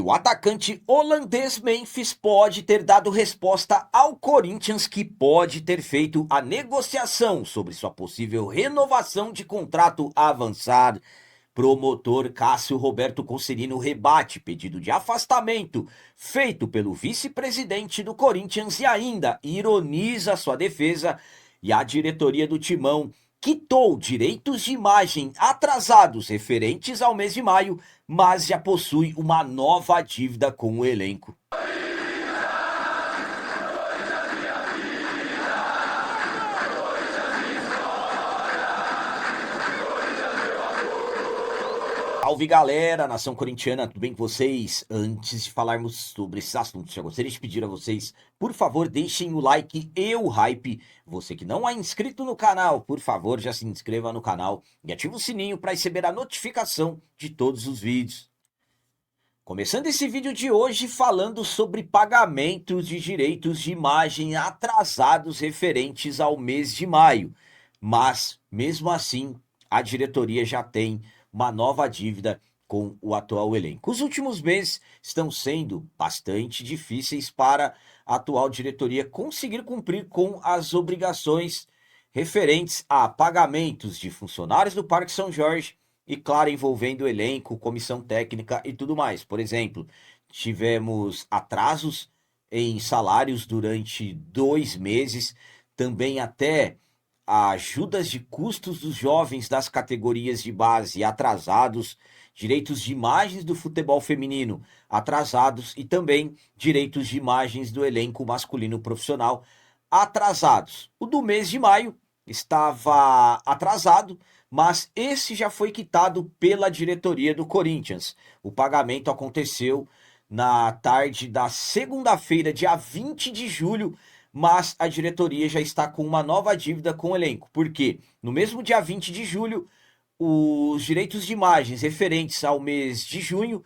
O atacante holandês Memphis pode ter dado resposta ao Corinthians, que pode ter feito a negociação sobre sua possível renovação de contrato a avançar. Promotor Cássio Roberto Concerino rebate pedido de afastamento feito pelo vice-presidente do Corinthians e ainda ironiza sua defesa. E a diretoria do Timão quitou direitos de imagem atrasados referentes ao mês de maio, mas já possui uma nova dívida com o elenco. Salve galera, nação corintiana, tudo bem com vocês? Antes de falarmos sobre esses assuntos, já gostaria de pedir a vocês, por favor, deixem o like e o hype. Você que não é inscrito no canal, por favor, já se inscreva no canal e ative o sininho para receber a notificação de todos os vídeos. Começando esse vídeo de hoje falando sobre pagamentos de direitos de imagem atrasados referentes ao mês de maio. Mas, mesmo assim, a diretoria já tem uma nova dívida com o atual elenco. Os últimos meses estão sendo bastante difíceis para a atual diretoria conseguir cumprir com as obrigações referentes a pagamentos de funcionários do Parque São Jorge e, claro, envolvendo elenco, comissão técnica e tudo mais. Por exemplo, tivemos atrasos em salários durante 2 meses, também até ajudas de custos dos jovens das categorias de base atrasados, direitos de imagens do futebol feminino atrasados e também direitos de imagens do elenco masculino profissional atrasados. O do mês de maio estava atrasado, mas esse já foi quitado pela diretoria do Corinthians. O pagamento aconteceu na tarde da segunda-feira, dia 20 de julho, mas a diretoria já está com uma nova dívida com o elenco. Porque no mesmo dia 20 de julho, os direitos de imagens referentes ao mês de junho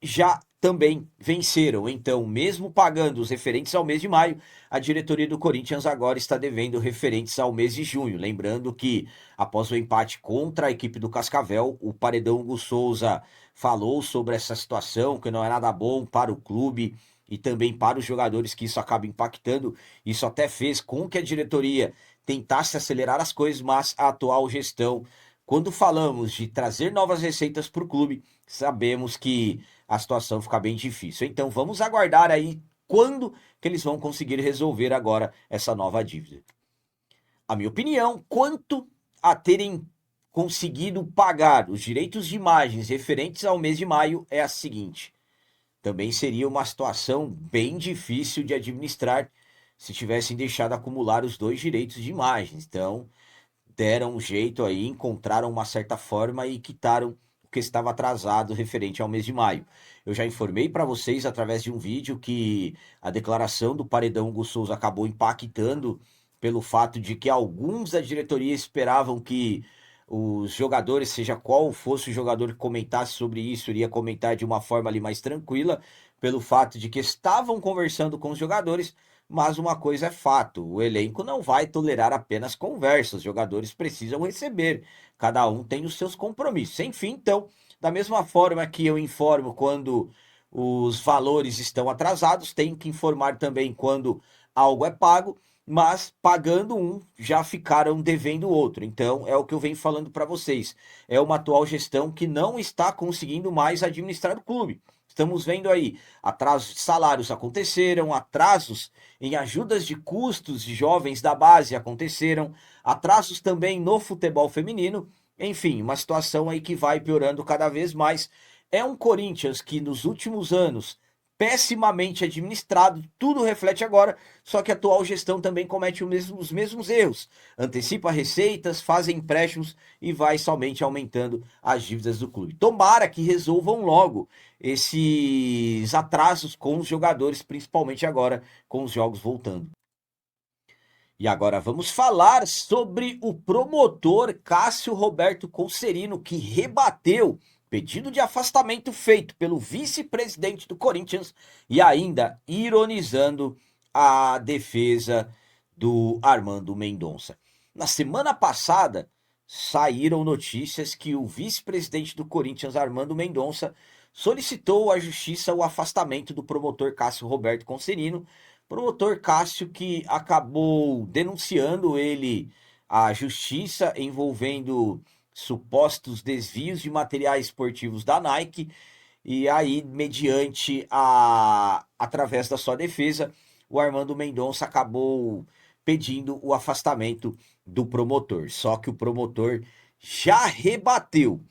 já também venceram. Então, mesmo pagando os referentes ao mês de maio, a diretoria do Corinthians agora está devendo referentes ao mês de junho. Lembrando que, após o empate contra a equipe do Cascavel, o Paredão Hugo Souza falou sobre essa situação, que não é nada bom para o clube e também para os jogadores, que isso acaba impactando. Isso até fez com que a diretoria tentasse acelerar as coisas, mas a atual gestão, quando falamos de trazer novas receitas para o clube, sabemos que a situação fica bem difícil. Então vamos aguardar aí quando que eles vão conseguir resolver agora essa nova dívida. A minha opinião, quanto a terem conseguido pagar os direitos de imagens referentes ao mês de maio, é a seguinte: também seria uma situação bem difícil de administrar se tivessem deixado acumular os dois direitos de imagens. Então, deram um jeito aí, encontraram uma certa forma e quitaram o que estava atrasado referente ao mês de maio. Eu já informei para vocês através de um vídeo que a declaração do Paredão Hugo Souza acabou impactando pelo fato de que alguns da diretoria esperavam que os jogadores, seja qual fosse o jogador que comentasse sobre isso, iria comentar de uma forma ali mais tranquila, pelo fato de que estavam conversando com os jogadores. Mas uma coisa é fato, o elenco não vai tolerar apenas conversas, os jogadores precisam receber, cada um tem os seus compromissos. Enfim, então, da mesma forma que eu informo quando os valores estão atrasados, tenho que informar também quando algo é pago, mas pagando um, já ficaram devendo o outro. Então, é o que eu venho falando para vocês. É uma atual gestão que não está conseguindo mais administrar o clube. Estamos vendo aí, atrasos de salários aconteceram, atrasos em ajudas de custos de jovens da base aconteceram, atrasos também no futebol feminino. Enfim, uma situação aí que vai piorando cada vez mais. É um Corinthians que nos últimos anos, pessimamente administrado, tudo reflete agora, só que a atual gestão também comete os mesmos erros. Antecipa receitas, faz empréstimos e vai somente aumentando as dívidas do clube. Tomara que resolvam logo esses atrasos com os jogadores, principalmente agora com os jogos voltando. E agora vamos falar sobre o promotor Cássio Roberto Concerino, que rebateu pedido de afastamento feito pelo vice-presidente do Corinthians e ainda ironizando a defesa do Armando Mendonça. Na semana passada, saíram notícias que o vice-presidente do Corinthians, Armando Mendonça, solicitou à justiça o afastamento do promotor Cássio Roberto Concerino, promotor Cássio que acabou denunciando ele à justiça envolvendo supostos desvios de materiais esportivos da Nike, e aí, através da sua defesa, o Armando Mendonça acabou pedindo o afastamento do promotor. Só que o promotor já rebateu.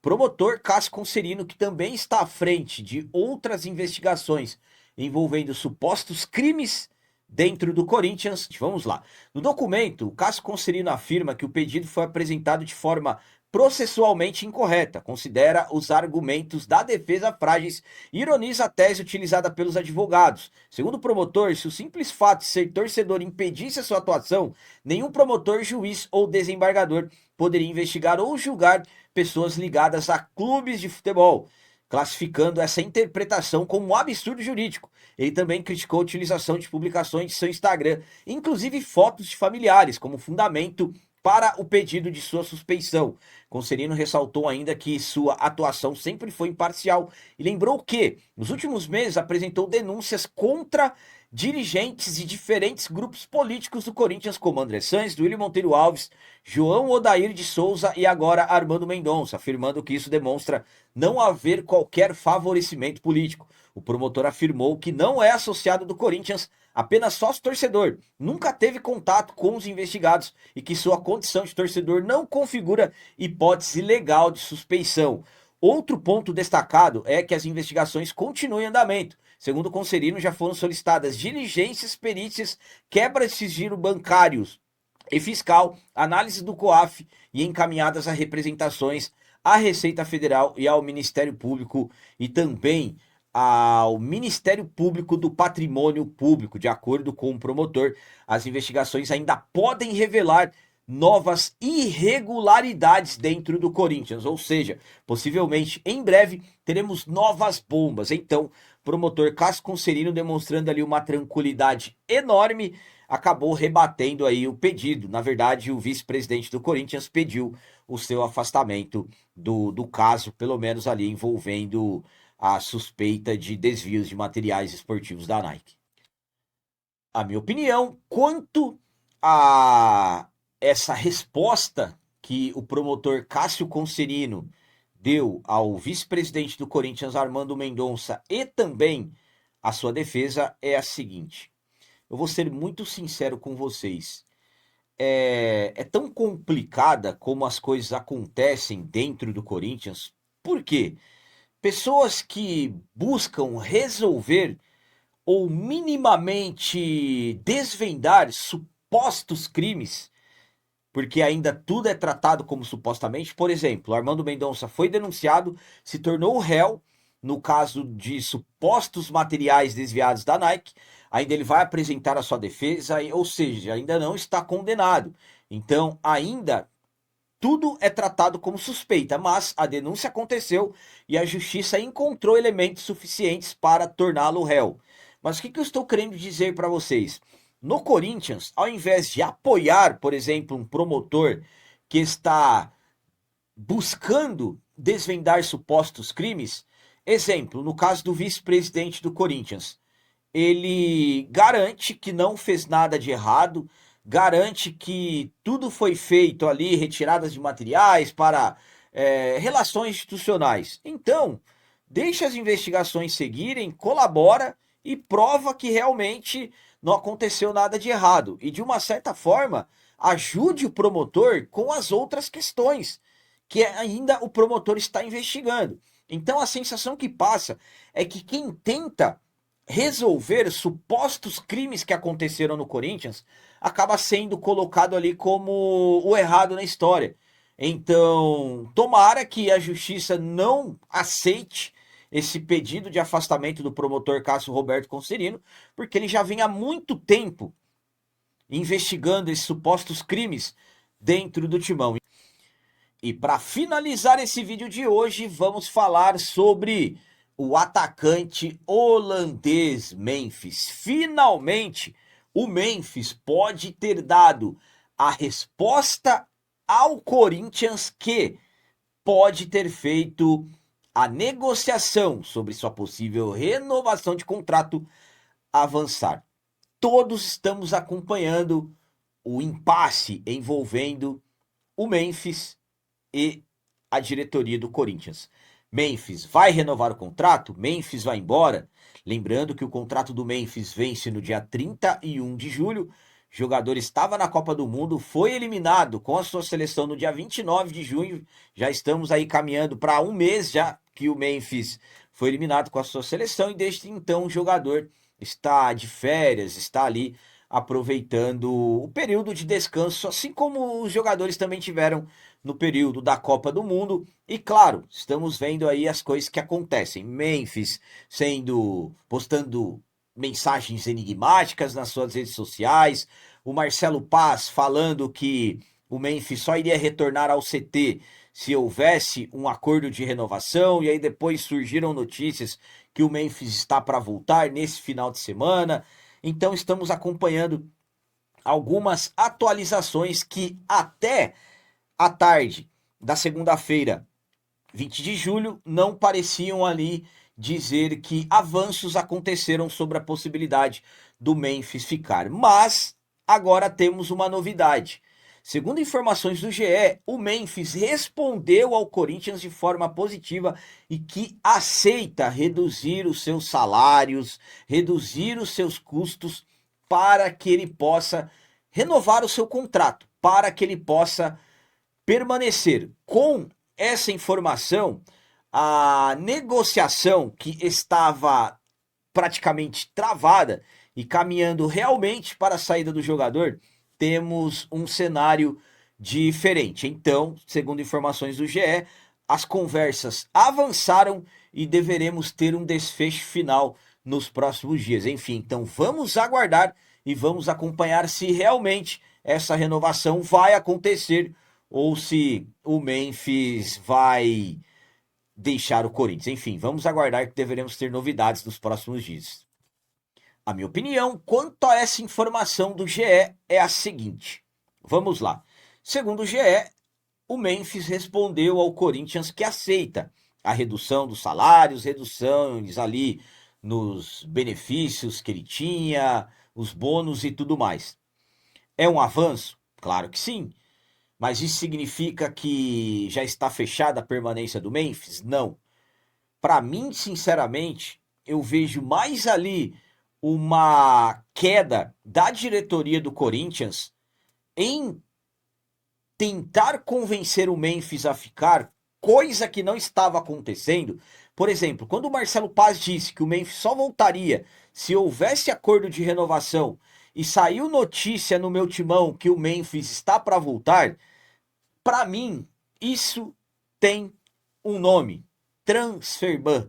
Promotor Cássio Concerino, que também está à frente de outras investigações envolvendo supostos crimes dentro do Corinthians. Vamos lá. No documento, o Cássio Concerino afirma que o pedido foi apresentado de forma processualmente incorreta, considera os argumentos da defesa frágeis e ironiza a tese utilizada pelos advogados. Segundo o promotor, se o simples fato de ser torcedor impedisse a sua atuação, nenhum promotor, juiz ou desembargador poderia investigar ou julgar pessoas ligadas a clubes de futebol, classificando essa interpretação como um absurdo jurídico. Ele também criticou a utilização de publicações de seu Instagram, inclusive fotos de familiares, como fundamento para o pedido de sua suspeição. Concerino ressaltou ainda que sua atuação sempre foi imparcial e lembrou que, nos últimos meses, apresentou denúncias contra dirigentes de diferentes grupos políticos do Corinthians, como André Sanches, Duílio Monteiro Alves, João Odair de Souza e agora Armando Mendonça, afirmando que isso demonstra não haver qualquer favorecimento político. O promotor afirmou que não é associado do Corinthians, apenas sócio torcedor, nunca teve contato com os investigados e que sua condição de torcedor não configura hipótese legal de suspeição. Outro ponto destacado é que as investigações continuam em andamento. Segundo o Concerino, já foram solicitadas diligências, perícias, quebras de sigilo bancários e fiscal, análise do COAF e encaminhadas a representações à Receita Federal e ao Ministério Público e também ao Ministério Público do Patrimônio Público. De acordo com o promotor, as investigações ainda podem revelar novas irregularidades dentro do Corinthians, ou seja, possivelmente em breve teremos novas bombas. Então, promotor Cássio Concerino, demonstrando ali uma tranquilidade enorme, acabou rebatendo aí o pedido. Na verdade, o vice-presidente do Corinthians pediu o seu afastamento do caso, pelo menos ali envolvendo a suspeita de desvios de materiais esportivos da Nike. A minha opinião quanto a essa resposta que o promotor Cássio Concerino deu ao vice-presidente do Corinthians, Armando Mendonça, e também a sua defesa é a seguinte. Eu vou ser muito sincero com vocês. É tão complicada como as coisas acontecem dentro do Corinthians. Por quê? Pessoas que buscam resolver ou minimamente desvendar supostos crimes, porque ainda tudo é tratado como supostamente. Por exemplo, Armando Mendonça foi denunciado, se tornou réu no caso de supostos materiais desviados da Nike, ainda ele vai apresentar a sua defesa, ou seja, ainda não está condenado. Então, ainda tudo é tratado como suspeita, mas a denúncia aconteceu e a justiça encontrou elementos suficientes para torná-lo réu. Mas o que eu estou querendo dizer para vocês? No Corinthians, ao invés de apoiar, por exemplo, um promotor que está buscando desvendar supostos crimes, exemplo, no caso do vice-presidente do Corinthians, ele garante que não fez nada de errado, garante que tudo foi feito ali, retiradas de materiais para relações institucionais. Então, deixa as investigações seguirem, colabora e prova que realmente não aconteceu nada de errado. E de uma certa forma, ajude o promotor com as outras questões que ainda o promotor está investigando. Então a sensação que passa é que quem tenta resolver supostos crimes que aconteceram no Corinthians acaba sendo colocado ali como o errado na história. Então, tomara que a justiça não aceite esse pedido de afastamento do promotor Cássio Roberto Concerino, porque ele já vem há muito tempo investigando esses supostos crimes dentro do Timão. E para finalizar esse vídeo de hoje, vamos falar sobre o atacante holandês Memphis. Finalmente, o Memphis pode ter dado a resposta ao Corinthians que pode ter feito a negociação sobre sua possível renovação de contrato avançar. Todos estamos acompanhando o impasse envolvendo o Memphis e a diretoria do Corinthians. Memphis vai renovar o contrato? Memphis vai embora? Lembrando que o contrato do Memphis vence no dia 31 de julho. O jogador estava na Copa do Mundo, foi eliminado com a sua seleção no dia 29 de junho. Já estamos aí caminhando para um mês já que o Memphis foi eliminado com a sua seleção e desde então o jogador está de férias, está ali aproveitando o período de descanso, assim como os jogadores também tiveram no período da Copa do Mundo. E claro, estamos vendo aí as coisas que acontecem. Memphis postando mensagens enigmáticas nas suas redes sociais, o Marcelo Paz falando que o Memphis só iria retornar ao CT se houvesse um acordo de renovação, e aí depois surgiram notícias que o Memphis está para voltar nesse final de semana. Então estamos acompanhando algumas atualizações que até à tarde da segunda-feira, 20 de julho, não pareciam ali dizer que avanços aconteceram sobre a possibilidade do Memphis ficar. Mas agora temos uma novidade. Segundo informações do GE, o Memphis respondeu ao Corinthians de forma positiva e que aceita reduzir os seus salários, reduzir os seus custos para que ele possa renovar o seu contrato, para que ele possa permanecer. Com essa informação, a negociação que estava praticamente travada e caminhando realmente para a saída do jogador, temos um cenário diferente. Então, segundo informações do GE, as conversas avançaram e deveremos ter um desfecho final nos próximos dias. Enfim, então vamos aguardar e vamos acompanhar se realmente essa renovação vai acontecer ou se o Memphis vai deixar o Corinthians. Enfim, vamos aguardar que deveremos ter novidades nos próximos dias. A minha opinião quanto a essa informação do GE é a seguinte. Vamos lá. Segundo o GE, o Memphis respondeu ao Corinthians que aceita a redução dos salários, reduções ali nos benefícios que ele tinha, os bônus e tudo mais. É um avanço? Claro que sim. Mas isso significa que já está fechada a permanência do Memphis? Não. Para mim, sinceramente, eu vejo mais ali uma queda da diretoria do Corinthians em tentar convencer o Memphis a ficar, coisa que não estava acontecendo. Por exemplo, quando o Marcelo Paz disse que o Memphis só voltaria se houvesse acordo de renovação e saiu notícia no meu timão que o Memphis está para voltar, para mim, isso tem um nome: transferban.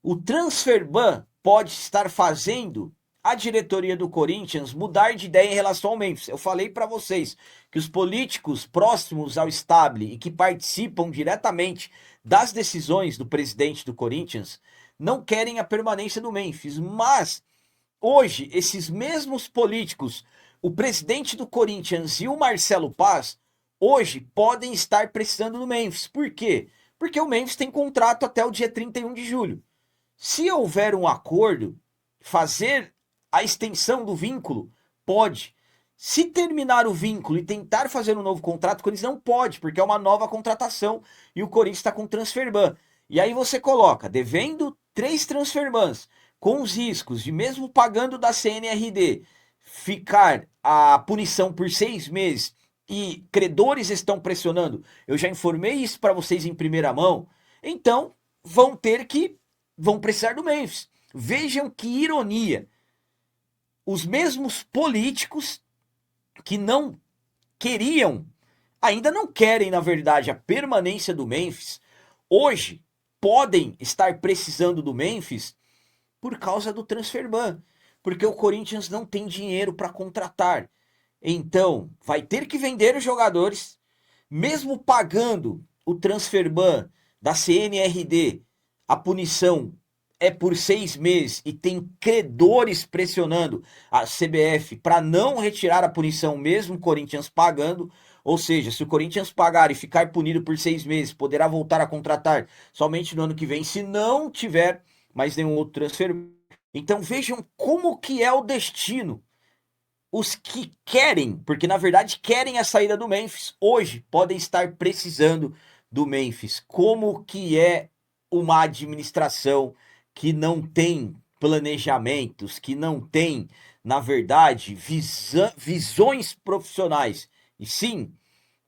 O transferban pode estar fazendo a diretoria do Corinthians mudar de ideia em relação ao Memphis. Eu falei para vocês que os políticos próximos ao Stable e que participam diretamente das decisões do presidente do Corinthians não querem a permanência do Memphis, mas hoje esses mesmos políticos, o presidente do Corinthians e o Marcelo Paz, hoje podem estar precisando do Memphis. Por quê? Porque o Memphis tem contrato até o dia 31 de julho. Se houver um acordo, fazer a extensão do vínculo, pode. Se terminar o vínculo e tentar fazer um novo contrato, o Corinthians não pode, porque é uma nova contratação e o Corinthians está com transferban. E aí você coloca, devendo 3 transferbans, com os riscos de mesmo pagando da CNRD, ficar a punição por 6 meses e credores estão pressionando, eu já informei isso para vocês em primeira mão, então vão precisar do Memphis. Vejam que ironia. Os mesmos políticos que não queriam, ainda não querem, na verdade, a permanência do Memphis, hoje podem estar precisando do Memphis por causa do transferban, porque o Corinthians não tem dinheiro para contratar. Então, vai ter que vender os jogadores, mesmo pagando o transferban da CNRD, a punição é por 6 meses e tem credores pressionando a CBF para não retirar a punição, mesmo o Corinthians pagando, Ou seja, se o Corinthians pagar e ficar punido por 6 meses, poderá voltar a contratar somente no ano que vem, se não tiver mais nenhum outro transfer. Então vejam como que é o destino. Os que querem, porque na verdade querem a saída do Memphis, hoje podem estar precisando do Memphis. Como que é uma administração que não tem planejamentos, que não tem, na verdade, visões profissionais, e sim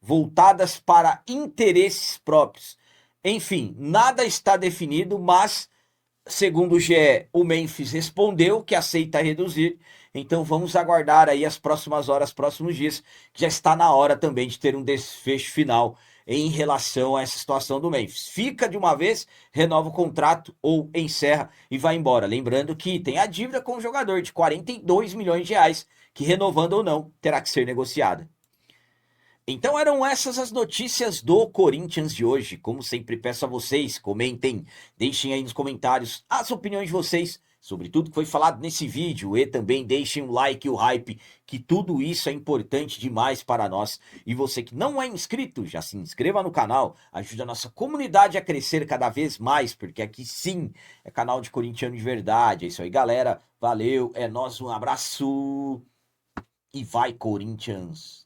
voltadas para interesses próprios. Enfim, nada está definido, mas segundo o GE, o Memphis respondeu que aceita reduzir. Então vamos aguardar aí as próximas horas, próximos dias, que já está na hora também de ter um desfecho final em relação a essa situação do Memphis. Fica de uma vez, renova o contrato ou encerra e vai embora. Lembrando que tem a dívida com o jogador de 42 milhões de reais, que renovando ou não, terá que ser negociada. Então eram essas as notícias do Corinthians de hoje. Como sempre, peço a vocês, comentem, deixem aí nos comentários as opiniões de vocês sobre tudo que foi falado nesse vídeo e também deixem o like e o hype, que tudo isso é importante demais para nós. E você que não é inscrito, já se inscreva no canal, ajude a nossa comunidade a crescer cada vez mais, porque aqui sim é canal de corintiano de verdade. É isso aí, galera. Valeu, é nóis, um abraço e vai, Corinthians!